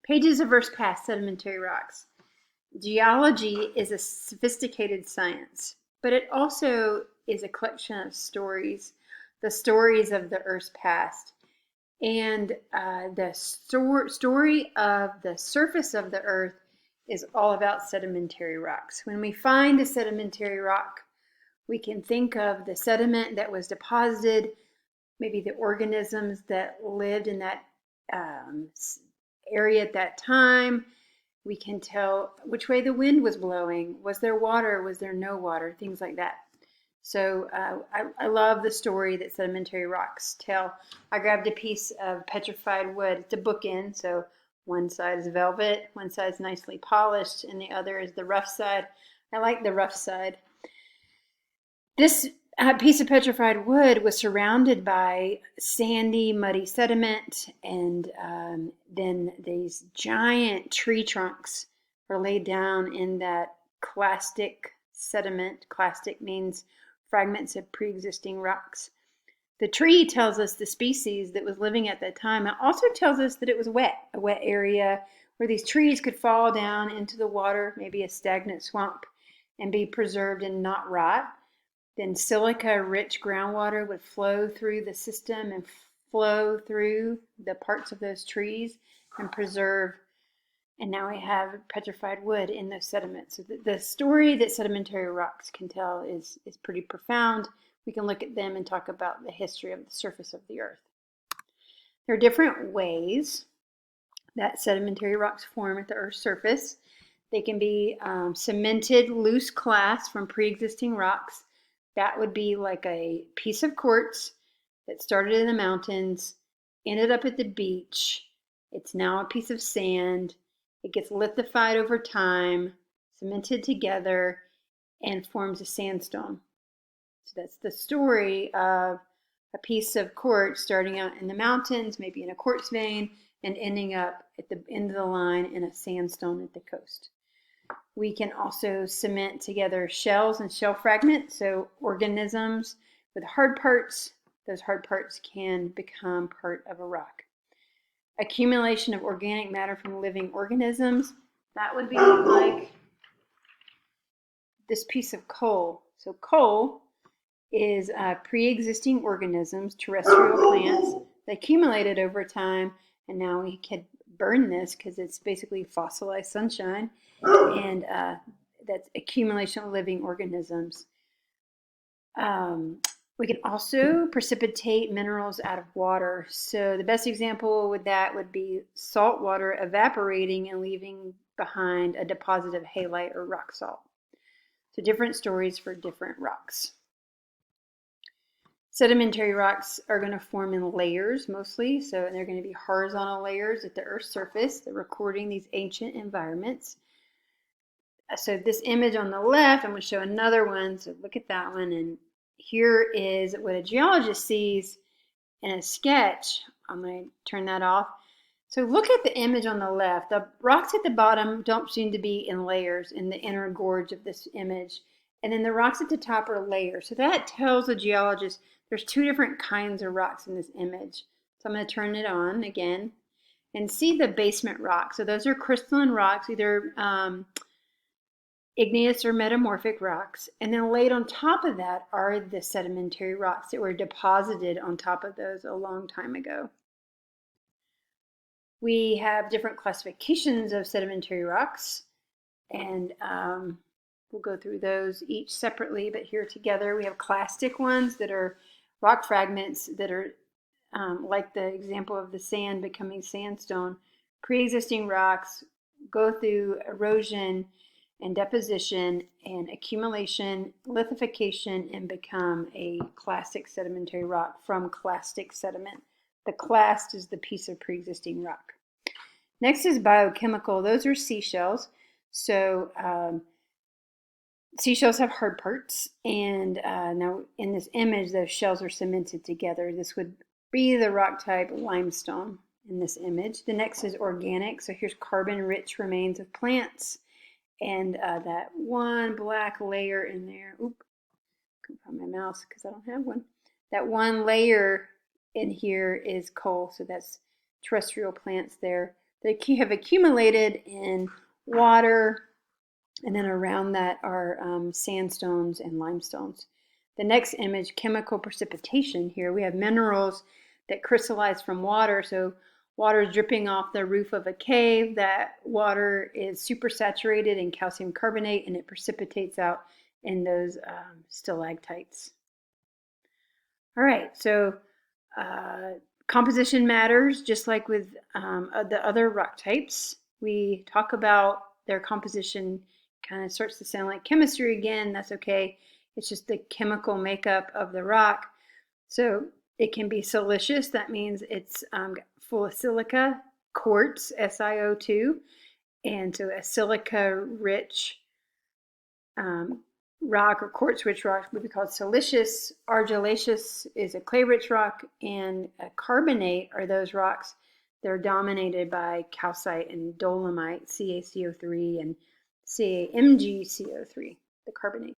Pages of Earth's Past Sedimentary Rocks. Geology is a sophisticated science, but it also is a collection of stories, the stories of the Earth's past. And the story of the surface of the Earth is all about sedimentary rocks. When we find a sedimentary rock, we can think of the sediment that was deposited, maybe the organisms that lived in that area at that time. We can tell which way the wind was blowing. Was there water? Was there no water? Things like that. So I love the story that sedimentary rocks tell. I grabbed a piece of petrified wood. It's a bookend, so one side is velvet, one side is nicely polished, and the other is the rough side. I like the rough side. This piece of petrified wood was surrounded by sandy, muddy sediment, and then these giant tree trunks were laid down in that clastic sediment. Clastic means fragments of pre-existing rocks. The tree tells us the species that was living at that time. It also tells us that it was wet, a wet area where these trees could fall down into the water, maybe a stagnant swamp, and be preserved and not rot. Then silica-rich groundwater would flow through the system and flow through the parts of those trees and preserve. And now we have petrified wood in those sediments. So the story that sedimentary rocks can tell is pretty profound. We can look at them and talk about the history of the surface of the Earth. There are different ways that sedimentary rocks form at the Earth's surface. They can be cemented loose clasts from pre-existing rocks. That would be like a piece of quartz that started in the mountains, ended up at the beach. It's now a piece of sand. It gets lithified over time, cemented together, and forms a sandstone. So that's the story of a piece of quartz starting out in the mountains, maybe in a quartz vein, and ending up at the end of the line in a sandstone at the coast. We can also cement together shells and shell fragments, so organisms with hard parts. Those hard parts can become part of a rock. Accumulation of organic matter from living organisms, that would be like this piece of coal. So coal is pre-existing organisms, terrestrial plants, that accumulated over time, and now we can burn this because it's basically fossilized sunshine, and that's accumulation of living organisms. We can also precipitate minerals out of water. So the best example with that would be salt water evaporating and leaving behind a deposit of halite or rock salt. So different stories for different rocks. Sedimentary rocks are going to form in layers mostly, so they're going to be horizontal layers at the Earth's surface. They're recording these ancient environments. So this image on the left, I'm going to show another one, so look at that one, and here is what a geologist sees in a sketch. I'm going to turn that off. So look at the image on the left. The rocks at the bottom don't seem to be in layers in the inner gorge of this image. And then the rocks at the top are layers. So that tells the geologist there's two different kinds of rocks in this image. So I'm going to turn it on again and see the basement rock. So those are crystalline rocks, either igneous or metamorphic rocks, and then laid on top of that are the sedimentary rocks that were deposited on top of those a long time ago. We have different classifications of sedimentary rocks, and we'll go through those each separately, but here together we have clastic ones that are rock fragments that are like the example of the sand becoming sandstone. Pre-existing rocks go through erosion and deposition and accumulation, lithification, and become a clastic sedimentary rock from clastic sediment. The clast is the piece of pre-existing rock. Next is biochemical. Those are seashells. So seashells have hard parts, and now in this image, those shells are cemented together. This would be the rock type limestone in this image. The next is organic. So here's carbon-rich remains of plants. And that one black layer in there, I couldn't find my mouse because I don't have one. That one layer in here is coal, so that's terrestrial plants there. They have accumulated in water, and then around that are sandstones and limestones. The next image, chemical precipitation. Here we have minerals that crystallize from water. So water is dripping off the roof of a cave. That water is supersaturated in calcium carbonate, and it precipitates out in those stalactites. All right, so composition matters, just like with the other rock types. We talk about their composition, kind of starts to sound like chemistry again. That's okay. It's just the chemical makeup of the rock. So it can be siliceous. That means it's full of silica, quartz, SiO2. And so a silica-rich rock or quartz-rich rock would be called siliceous. Argillaceous is a clay-rich rock, and a carbonate are those rocks that are dominated by calcite and dolomite, CaCO3 and CaMgCO3, the carbonate.